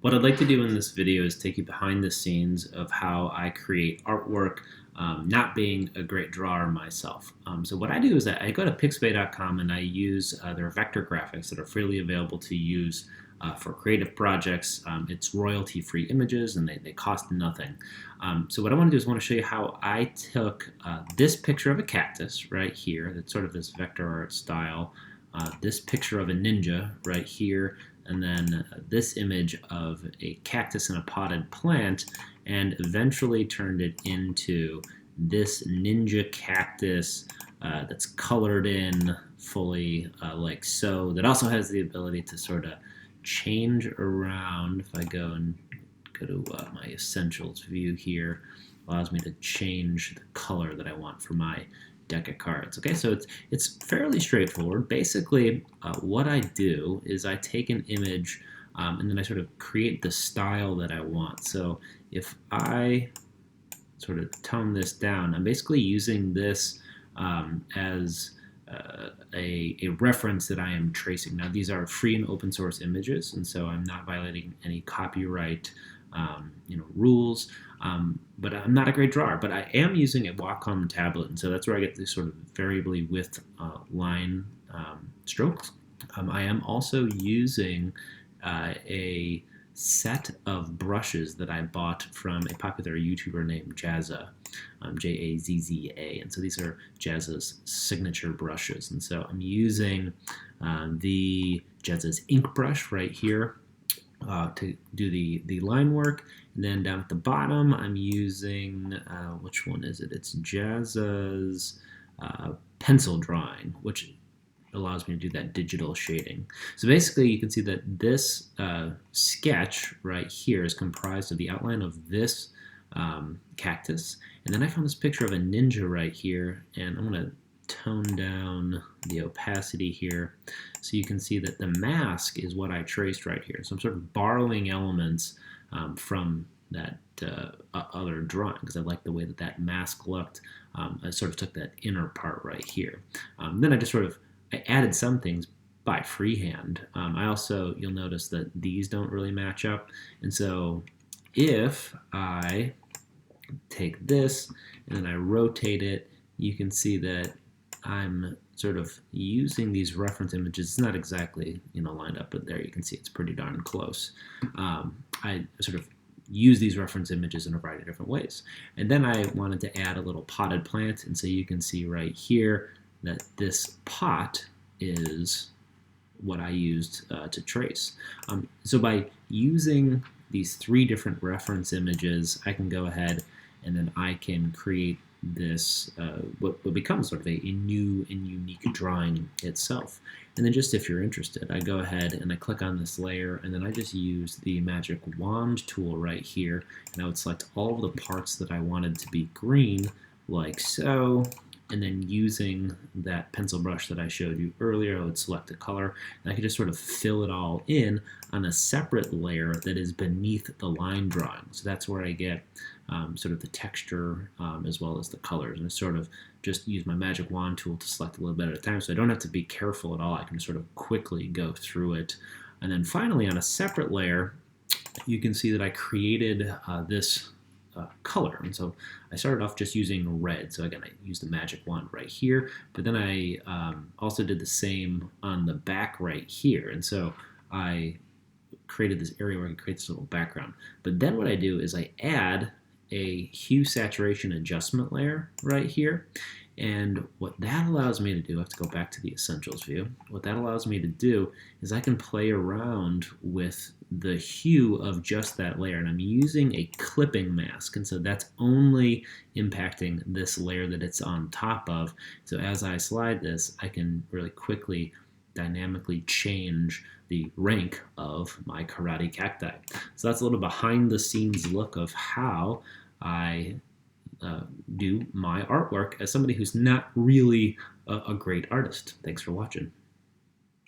What I'd like to do in this video is take you behind the scenes of how I create artwork, not being a great drawer myself. So what I do is I go to pixabay.com and I use their vector graphics that are freely available to use for creative projects. It's royalty-free images and they cost nothing. So what I want to do is I want to show you how I took this picture of a cactus right here, that's sort of this vector art style, this picture of a ninja right here, and then this image of a cactus and a potted plant, and eventually turned it into this ninja cactus that's colored in fully like so, that also has the ability to sort of change around. If I go to my essentials view here, allows me to change the color that I want for my deck of cards. Okay, so it's fairly straightforward. Basically, what I do is I take an image and then I sort of create the style that I want. So if I sort of tone this down, I'm basically using this as a reference that I am tracing. Now, these are free and open source images, and so I'm not violating any copyright rules. But I'm not a great drawer, but I am using a Wacom tablet, and so that's where I get this sort of variably width line strokes. I am also using a set of brushes that I bought from a popular YouTuber named Jazza, J-A-Z-Z-A, and so these are Jazza's signature brushes, and so I'm using the Jazza's ink brush right here to do the line work. And then down at the bottom, I'm using, which one is it? It's Jazza's pencil drawing, which allows me to do that digital shading. So basically, you can see that this sketch right here is comprised of the outline of this cactus. And then I found this picture of a ninja right here, and I'm going to tone down the opacity here so you can see that the mask is what I traced right here. So I'm sort of borrowing elements from that other drawing because I like the way that that mask looked. I sort of took that inner part right here. Then I added some things by freehand. I also, you'll notice that these don't really match up, and so if I take this and then I rotate it, you can see that I'm sort of using these reference images. It's not exactly lined up, but there you can see it's pretty darn close. I sort of use these reference images in a variety of different ways. And then I wanted to add a little potted plant, and so you can see right here that this pot is what I used to trace. So by using these three different reference images, I can go ahead and then I can create this what becomes sort of a new and unique drawing itself. And then just if you're interested, I go ahead and I click on this layer, and then I just use the magic wand tool right here, and I would select all of the parts that I wanted to be green, like so, and then using that pencil brush that I showed you earlier, I would select a color, and I could just sort of fill it all in on a separate layer that is beneath the line drawing. So that's where I get sort of the texture as well as the colors, and I sort of just use my magic wand tool to select a little bit at a time, so I don't have to be careful at all. I can sort of quickly go through it. And then finally, on a separate layer, you can see that I created this color. And so I started off just using red. So again, I used the magic wand right here, but then I also did the same on the back right here. And so I created this area where I can create this little background. But then what I do is I add a hue saturation adjustment layer right here. And what that allows me to do, I have to go back to the essentials view. What that allows me to do is I can play around with the hue of just that layer. And I'm using a clipping mask. And so that's only impacting this layer that it's on top of. So as I slide this, I can really quickly dynamically change the rank of my Karate Cacti. So that's a little behind the scenes look of how I do my artwork as somebody who's not really a great artist. Thanks for watching.